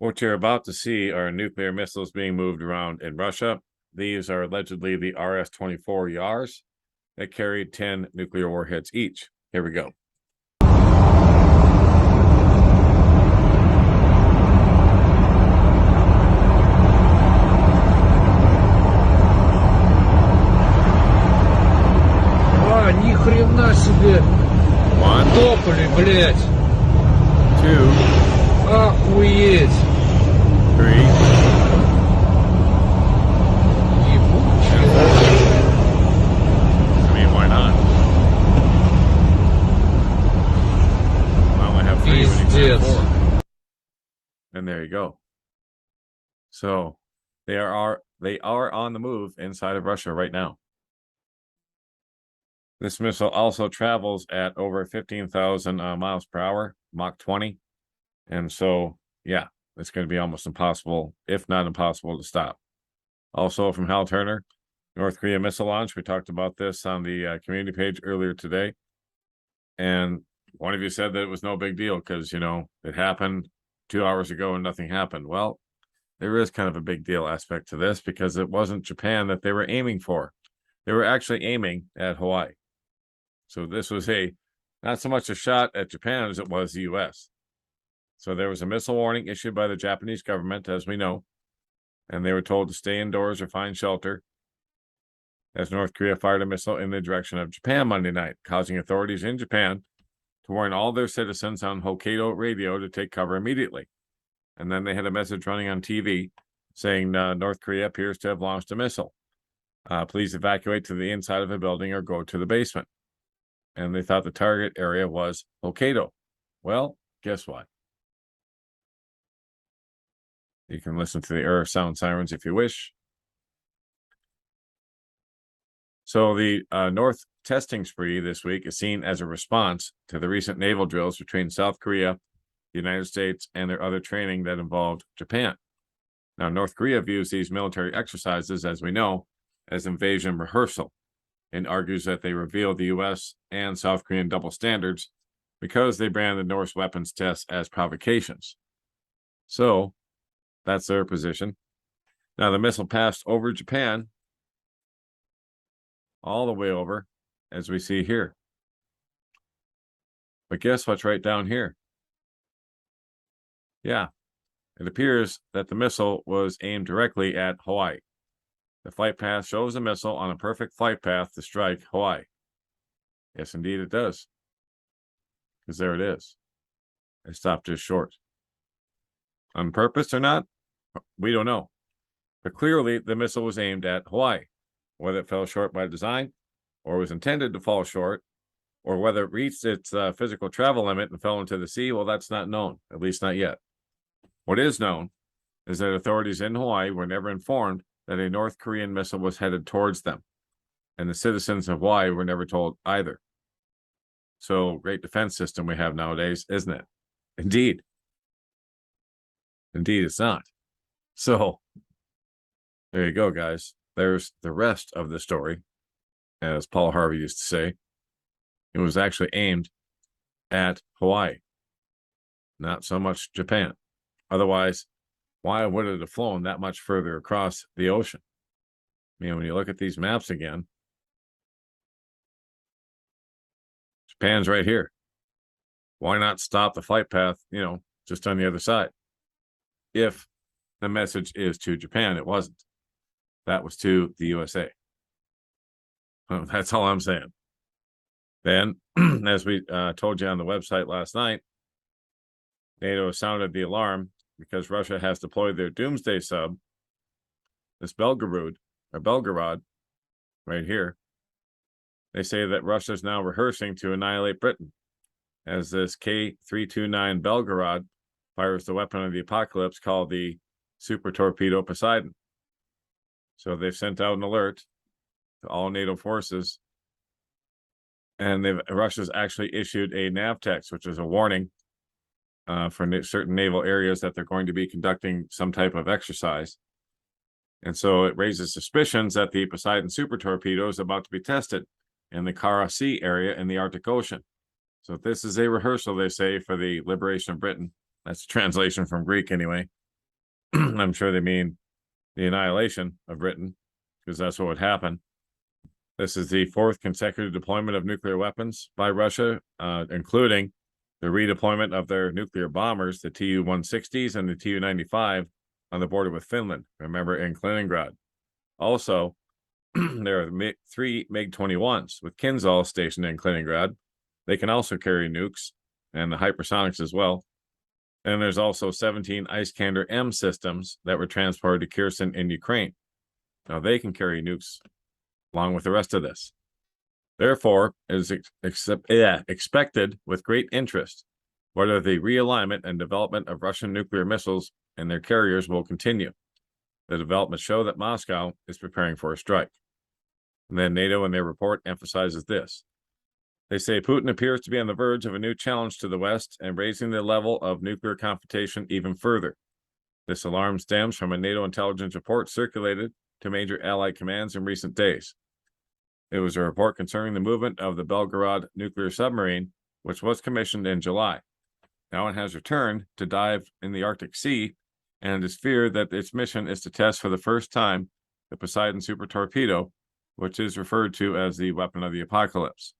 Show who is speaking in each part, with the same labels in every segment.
Speaker 1: What you're about to see are nuclear missiles being moved around in Russia. These are allegedly the RS-24 Yars that carried 10 nuclear warheads each. Here we go.
Speaker 2: Ни хрена себе!
Speaker 1: One,
Speaker 2: Топали, блядь!
Speaker 1: 2,
Speaker 2: Охуеть!
Speaker 1: 3,
Speaker 2: Ебучий.
Speaker 1: I mean, why not? I only have 3 when you said
Speaker 2: Пиздец.
Speaker 1: 4. And there you go. So they are on the move inside of Russia right now. This missile also travels at over 15,000 miles per hour, Mach 20. And so, yeah, it's going to be almost impossible, if not impossible, to stop. Also from Hal Turner, North Korea missile launch. We talked about this on the community page earlier today. And one of you said that it was no big deal because, it happened 2 hours ago and nothing happened. Well, there is kind of a big deal aspect to this because it wasn't Japan that they were aiming for. They were actually aiming at Hawaii. So this was not so much a shot at Japan as it was the U.S. So there was a missile warning issued by the Japanese government, as we know, and they were told to stay indoors or find shelter as North Korea fired a missile in the direction of Japan Monday night, causing authorities in Japan to warn all their citizens on Hokkaido radio to take cover immediately. And then they had a message running on TV saying North Korea appears to have launched a missile. Please evacuate to the inside of a building or go to the basement. And they thought the target area was Hokkaido. Well, guess what? You can listen to the air sound sirens if you wish. So the North testing spree this week is seen as a response to the recent naval drills between South Korea, the United States, and their other training that involved Japan. Now, North Korea views these military exercises, as we know, as invasion rehearsal, and argues that they reveal the U.S. and South Korean double standards because they brand the North's weapons tests as provocations. So that's their position. Now, the missile passed over Japan, all the way over, as we see here. But guess what's right down here? Yeah, it appears that the missile was aimed directly at Hawaii. The flight path shows a missile on a perfect flight path to strike Hawaii. Yes, indeed it does. Because there it is. It stopped just short. On purpose or not, we don't know. But clearly, the missile was aimed at Hawaii. Whether it fell short by design, or was intended to fall short, or whether it reached its physical travel limit and fell into the sea, well, that's not known, at least not yet. What is known is that authorities in Hawaii were never informed that a North Korean missile was headed towards them, and the citizens of Hawaii were never told either. So, great defense system we have nowadays, isn't it? Indeed. Indeed, it's not. So, there you go, guys. There's the rest of the story. As Paul Harvey used to say, it was actually aimed at Hawaii, not so much Japan. Otherwise, why would it have flown that much further across the ocean? When you look at these maps again, Japan's right here. Why not stop the flight path, just on the other side? If the message is to Japan, it wasn't. That was to the USA. That's all I'm saying. Then, as we told you on the website last night, NATO sounded the alarm because Russia has deployed their doomsday sub, this Belgorod, right here. They say that Russia is now rehearsing to annihilate Britain as this K-329 Belgorod fires the weapon of the apocalypse called the Super Torpedo Poseidon. So they've sent out an alert to all NATO forces, and Russia's actually issued a NAVTEX, which is a warning for certain naval areas that they're going to be conducting some type of exercise. And so it raises suspicions that the Poseidon super torpedo is about to be tested in the Kara Sea area in the Arctic Ocean. So this is a rehearsal, they say, for the liberation of Britain. That's a translation from Greek anyway. I'm sure they mean the annihilation of Britain, because that's what would happen. This is the fourth consecutive deployment of nuclear weapons by Russia, including the redeployment of their nuclear bombers, the Tu-160s and the Tu-95, on the border with Finland, remember, in Kaliningrad. Also, there are three MiG-21s with Kinzhal stationed in Kaliningrad. They can also carry nukes and the hypersonics as well. And there's also 17 Iskander-M systems that were transported to Kherson in Ukraine. Now they can carry nukes along with the rest of this. Therefore, it is expected with great interest whether the realignment and development of Russian nuclear missiles and their carriers will continue. The developments show that Moscow is preparing for a strike. And then NATO in their report emphasizes this. They say Putin appears to be on the verge of a new challenge to the West and raising the level of nuclear confrontation even further. This alarm stems from a NATO intelligence report circulated to major Allied commands in recent days. It was a report concerning the movement of the Belgorod nuclear submarine, which was commissioned in July. Now it has returned to dive in the Arctic Sea, and it is feared that its mission is to test for the first time the Poseidon super torpedo, which is referred to as the weapon of the apocalypse.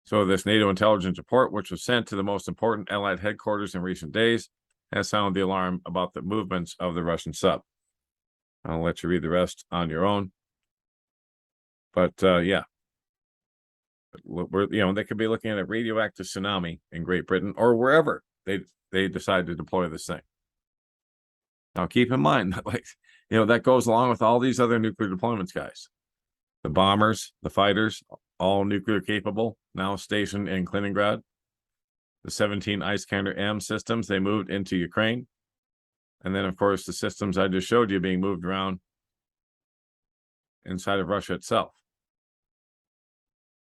Speaker 1: So this NATO intelligence report, which was sent to the most important Allied headquarters in recent days, has sounded the alarm about the movements of the Russian sub. I'll let you read the rest on your own. But yeah, they could be looking at a radioactive tsunami in Great Britain or wherever they decide to deploy this thing. Now, keep in mind, that goes along with all these other nuclear deployments, guys. The bombers, the fighters, all nuclear capable, now stationed in Kaliningrad. The 17 Iskander-M systems, they moved into Ukraine. And then, of course, the systems I just showed you being moved around inside of Russia itself.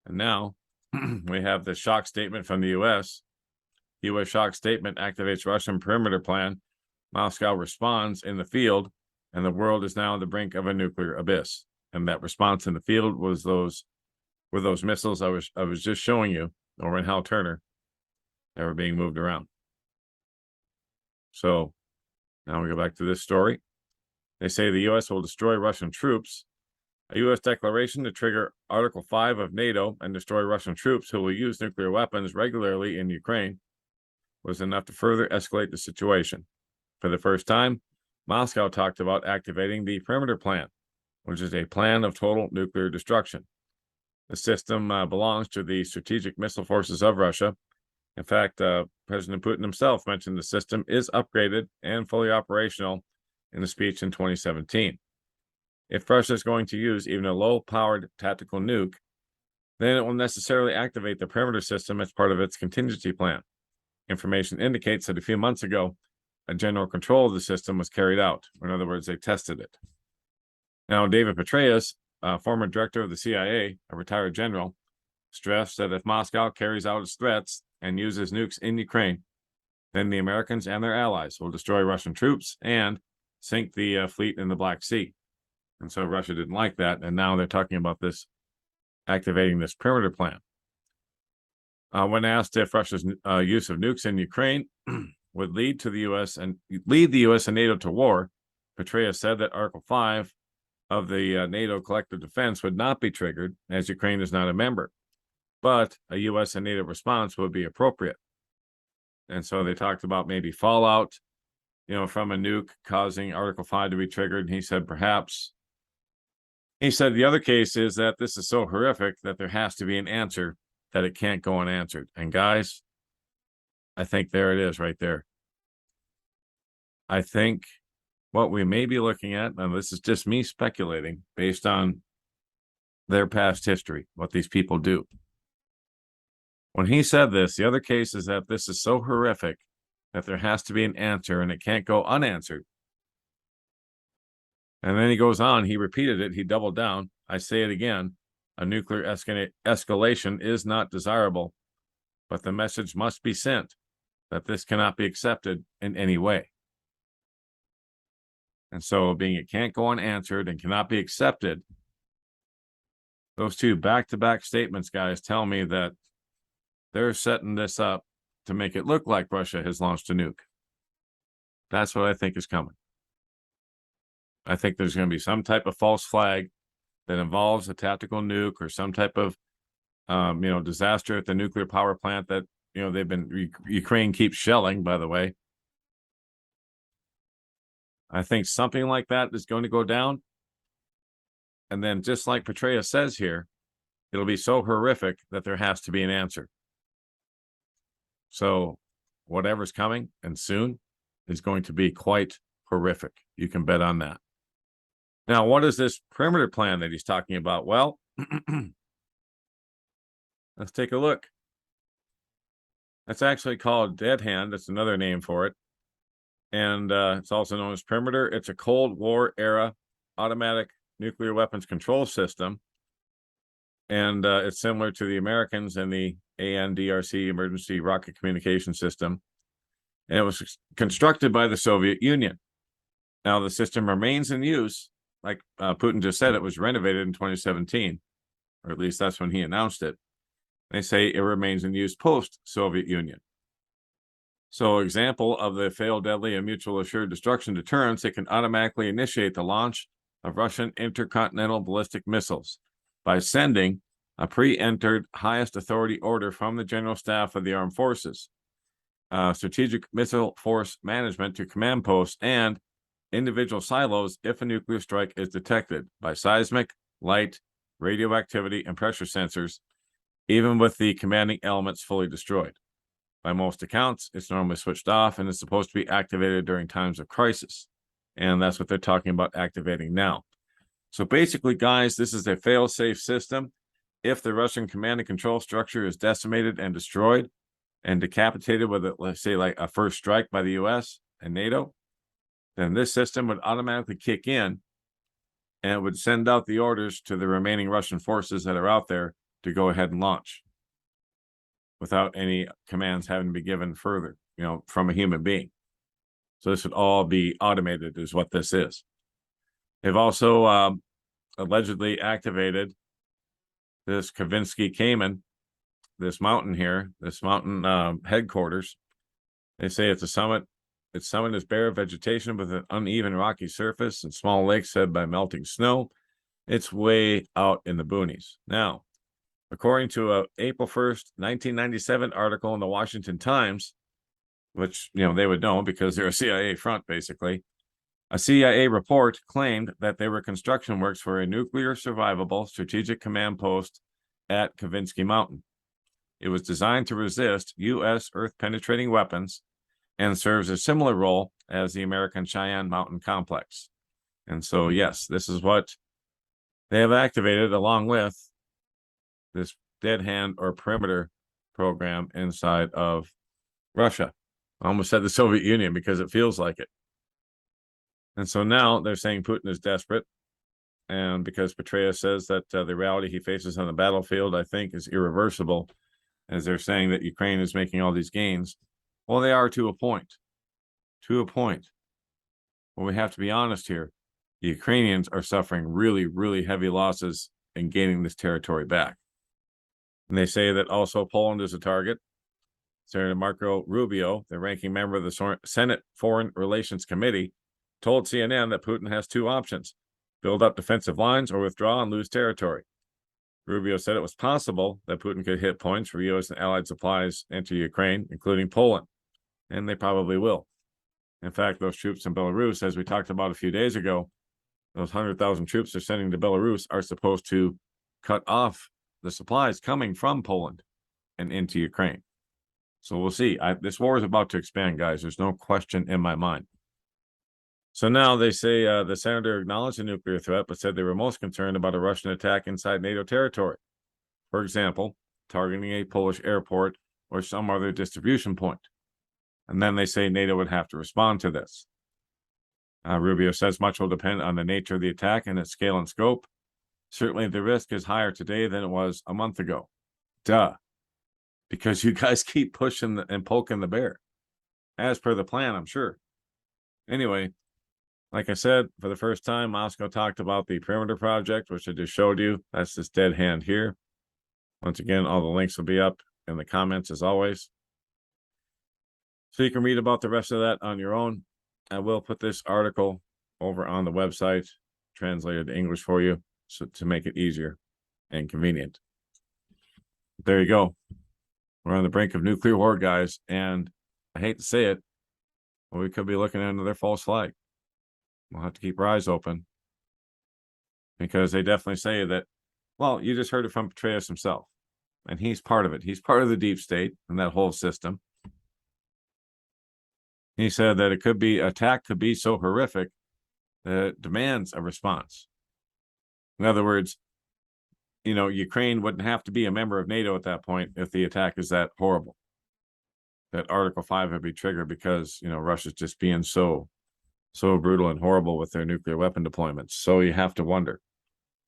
Speaker 1: And now we have the shock statement from the U.S. U.S. shock statement activates Russian perimeter plan. Moscow responds in the field, and the world is now on the brink of a nuclear abyss. And that response in the field was those missiles I was just showing you over in Hal Turner that were being moved around. So now we go back to this story. They say the U.S. will destroy Russian troops. A U.S. declaration to trigger Article 5 of NATO and destroy Russian troops who will use nuclear weapons regularly in Ukraine was enough to further escalate the situation. For the first time, Moscow talked about activating the perimeter plan, which is a plan of total nuclear destruction. The system belongs to the strategic missile forces of Russia. In fact, President Putin himself mentioned the system is upgraded and fully operational in a speech in 2017. If Russia is going to use even a low-powered tactical nuke, then it will necessarily activate the perimeter system as part of its contingency plan. Information indicates that a few months ago, a general control of the system was carried out. In other words, they tested it. Now, David Petraeus, former director of the CIA, a retired general, stressed that if Moscow carries out its threats and uses nukes in Ukraine, then the Americans and their allies will destroy Russian troops and sink the fleet in the Black Sea. And so Russia didn't like that, and now they're talking about this, activating this perimeter plan. When asked if Russia's use of nukes in Ukraine would lead the U.S. and NATO to war, Petraeus said that Article 5 of the NATO collective defense would not be triggered, as Ukraine is not a member, but a U.S. and NATO response would be appropriate. And so they talked about maybe fallout, from a nuke causing Article 5 to be triggered. And he said perhaps. He said the other case is that this is so horrific that there has to be an answer, that it can't go unanswered. And guys, I think there it is right there. I think what we may be looking at, and this is just me speculating based on their past history, what these people do. When he said this, the other case is that this is so horrific that there has to be an answer and it can't go unanswered. And then he goes on, he repeated it, he doubled down. I say it again, a nuclear escalation is not desirable, but the message must be sent that this cannot be accepted in any way. And so, being it can't go unanswered and cannot be accepted, those two back-to-back statements, guys, tell me that they're setting this up to make it look like Russia has launched a nuke. That's what I think is coming. I think there's going to be some type of false flag that involves a tactical nuke or some type of, disaster at the nuclear power plant that, Ukraine keeps shelling, by the way. I think something like that is going to go down. And then just like Petraeus says here, it'll be so horrific that there has to be an answer. So whatever's coming and soon is going to be quite horrific. You can bet on that. Now, what is this perimeter plan that he's talking about? Well, let's take a look. That's actually called Dead Hand. That's another name for it. And it's also known as perimeter. It's a Cold War era automatic nuclear weapons control system. And it's similar to the Americans and the ANDRC emergency rocket communication system. And it was constructed by the Soviet Union. Now, the system remains in use. Like Putin just said, it was renovated in 2017, or at least that's when he announced it. They say it remains in use post-Soviet Union. So, example of the failed deadly and mutual assured destruction deterrence, it can automatically initiate the launch of Russian intercontinental ballistic missiles by sending a pre-entered highest authority order from the General Staff of the Armed Forces, Strategic Missile Force Management to command posts and individual silos if a nuclear strike is detected by seismic, light, radioactivity, and pressure sensors, even with the commanding elements fully destroyed. By most accounts, it's normally switched off and is supposed to be activated during times of crisis. And that's what they're talking about activating now. So basically, guys, this is a fail-safe system. If the Russian command and control structure is decimated and destroyed and decapitated with, let's say, like a first strike by the US and NATO, then this system would automatically kick in and it would send out the orders to the remaining Russian forces that are out there to go ahead and launch without any commands having to be given further, from a human being. So this would all be automated is what this is. They've also allegedly activated this Kavinsky Cayman, this mountain here, this mountain headquarters. They say it's a summit. Its summit is bare vegetation with an uneven rocky surface and small lakes fed by melting snow. It's way out in the boonies. Now, according to a April 1st, 1997 article in the Washington Times, which, they would know because they're a CIA front, basically, a CIA report claimed that there were construction works for a nuclear survivable strategic command post at Kavinsky Mountain. It was designed to resist U.S. earth-penetrating weapons and serves a similar role as the American Cheyenne Mountain Complex. And so, yes, this is what they have activated along with this dead hand or perimeter program inside of Russia. I almost said the Soviet Union because it feels like it. And so now they're saying Putin is desperate. And because Petraeus says that the reality he faces on the battlefield, I think, is irreversible, as they're saying that Ukraine is making all these gains. Well, they are to a point. To a point. Well, we have to be honest here. The Ukrainians are suffering really, really heavy losses in gaining this territory back. And they say that also Poland is a target. Senator Marco Rubio, the ranking member of the Senate Foreign Relations Committee, told CNN that Putin has two options: build up defensive lines or withdraw and lose territory. Rubio said it was possible that Putin could hit points for U.S. and allied supplies into Ukraine, including Poland, and they probably will. In fact, those troops in Belarus, as we talked about a few days ago, those 100,000 troops they're sending to Belarus are supposed to cut off the supplies coming from Poland and into Ukraine. So we'll see. This war is about to expand, guys. There's no question in my mind. So now they say the senator acknowledged the nuclear threat, but said they were most concerned about a Russian attack inside NATO territory. For example, targeting a Polish airport or some other distribution point. And then they say NATO would have to respond to this. Rubio says much will depend on the nature of the attack and its scale and scope. Certainly the risk is higher today than it was a month ago. Duh. Because you guys keep pushing and poking the bear. As per the plan, I'm sure. Anyway, like I said, for the first time, Moscow talked about the perimeter project, which I just showed you. That's this dead hand here. Once again, all the links will be up in the comments as always. So you can read about the rest of that on your own. I will put this article over on the website, translated to English for you, so to make it easier and convenient. There you go. We're on the brink of nuclear war, guys, and I hate to say it, but we could be looking at another false flag. We'll have to keep our eyes open, because they definitely say that, well, you just heard it from Petraeus himself, and he's part of it. He's part of the deep state and that whole system. He said that attack could be so horrific that it demands a response. In other words, Ukraine wouldn't have to be a member of NATO at that point if the attack is that horrible. That Article 5 would be triggered because, Russia's just being so brutal and horrible with their nuclear weapon deployments. So you have to wonder,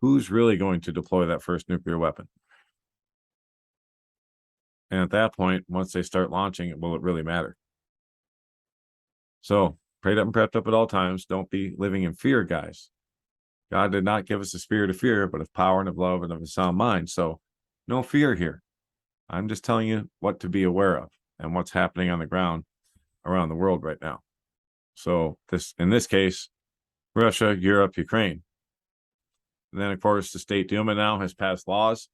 Speaker 1: who's really going to deploy that first nuclear weapon? And at that point, once they start launching it, will it really matter? So prayed up and prepped up at all times. Don't be living in fear, guys. God did not give us a spirit of fear, but of power and of love and of a sound mind. So no fear here. I'm just telling you what to be aware of and what's happening on the ground around the world right now. So in this case, Russia, Europe, Ukraine. And then, of course, the state Duma now has passed laws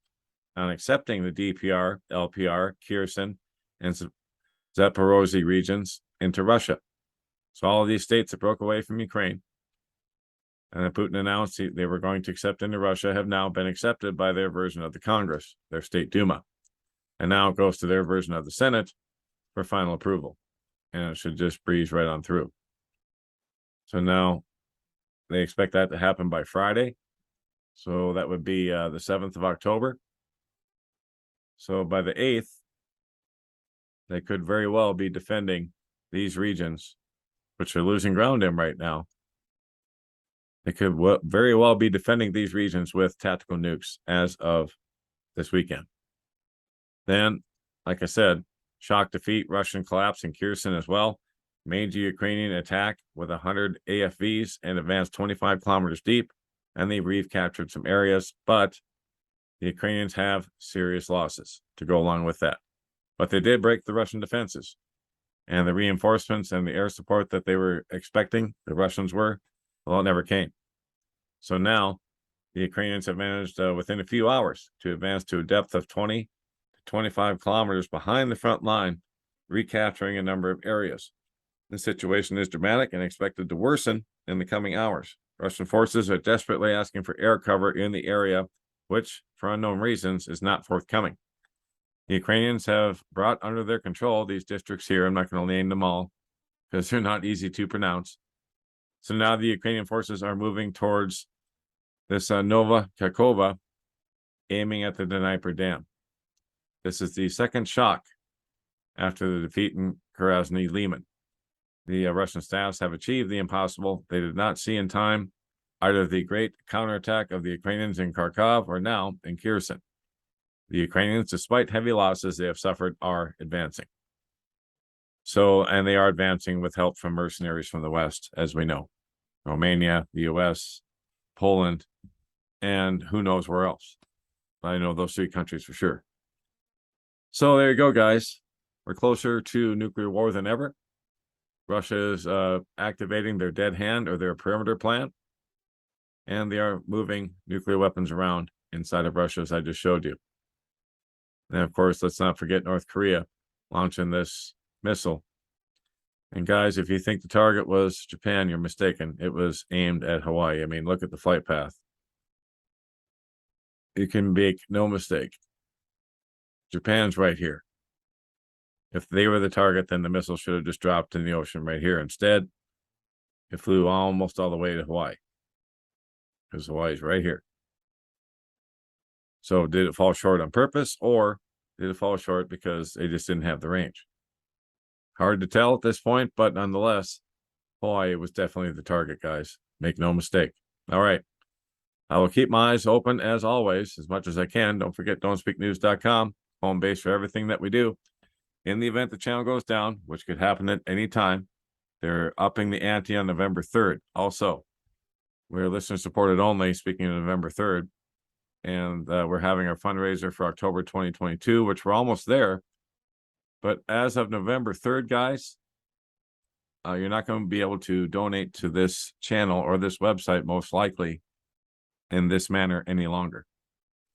Speaker 1: on accepting the DPR, LPR, Kherson, and Zaporozhye regions into Russia. So all of these states that broke away from Ukraine and that Putin announced they were going to accept into Russia have now been accepted by their version of the Congress, their state Duma. And now it goes to their version of the Senate for final approval. And it should just breeze right on through. So now they expect that to happen by Friday. So that would be the 7th of October. So by the 8th, they could very well be defending these regions, which are losing ground in right now. They could very well be defending these regions with tactical nukes as of this weekend. Then, like I said, shock defeat, Russian collapse in Kherson as well. Major Ukrainian attack with 100 AFVs and advanced 25 kilometers deep, and they recaptured some areas, but the Ukrainians have serious losses to go along with that. But they did break the Russian defenses, and the reinforcements and the air support that they were expecting, the Russians were, well, it never came. So now the Ukrainians have managed within a few hours to advance to a depth of 20 to 25 kilometers behind the front line, recapturing a number of areas. The situation is dramatic and expected to worsen in the coming hours. Russian forces are desperately asking for air cover in the area, which, for unknown reasons, is not forthcoming. The Ukrainians have brought under their control these districts here. I'm not going to name them all because they're not easy to pronounce. So now the Ukrainian forces are moving towards this Nova Kakhovka, aiming at the Dnieper Dam. This is the second shock after the defeat in Krasny Liman. The Russian staffs have achieved the impossible. They did not see in time either the great counterattack of the Ukrainians in Kharkov or now in Kherson. The Ukrainians, despite heavy losses they have suffered, are advancing. And they are advancing with help from mercenaries from the West, as we know. Romania, the US, Poland, and who knows where else. I know those 3 countries for sure. So there you go, guys. We're closer to nuclear war than ever. Russia is activating their dead hand or their perimeter plan, and they are moving nuclear weapons around inside of Russia, as I just showed you. And of course, let's not forget North Korea launching this missile. And guys, if you think the target was Japan, you're mistaken. It was aimed at Hawaii. I mean, look at the flight path. You can make no mistake. Japan's right here. If they were the target, then the missile should have just dropped in the ocean right here. Instead, it flew almost all the way to Hawaii, because Hawaii's right here. So did it fall short on purpose, or did it fall short because they just didn't have the range? Hard to tell at this point, but nonetheless, Hawaii was definitely the target, guys. Make no mistake. All right. I will keep my eyes open, as always, as much as I can. Don't forget, don'tspeaknews.com, home base for everything that we do. In the event the channel goes down, which could happen at any time, they're upping the ante on November 3rd. Also, we're listener supported only, speaking of November 3rd. And we're having our fundraiser for October 2022, which we're almost there. But as of November 3rd, guys, you're not going to be able to donate to this channel or this website, most likely, in this manner any longer,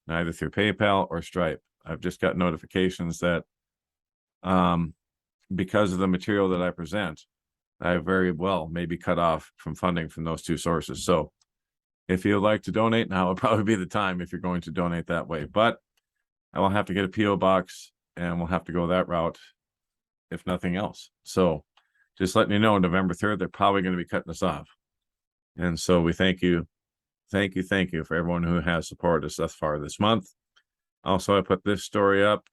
Speaker 1: neither through PayPal or Stripe. I've just got notifications that because of the material that I present, I very well may be cut off from funding from those two sources. So if you'd like to donate, now would probably be the time if you're going to donate that way. But I will have to get a P.O. box and we'll have to go that route, if nothing else. So just letting you know, November 3rd, they're probably going to be cutting us off. And so we thank you for everyone who has supported us thus far this month. Also, I put this story up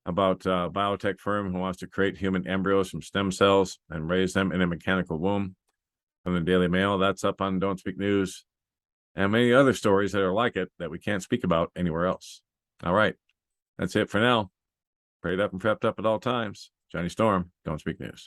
Speaker 1: about a biotech firm who wants to create human embryos from stem cells and raise them in a mechanical womb from the Daily Mail. That's up on Don't Speak News, and many other stories that are like it that we can't speak about anywhere else. All right. That's it for now. Prayed up and prepped up at all times. Johnny Storm, Don't Speak News.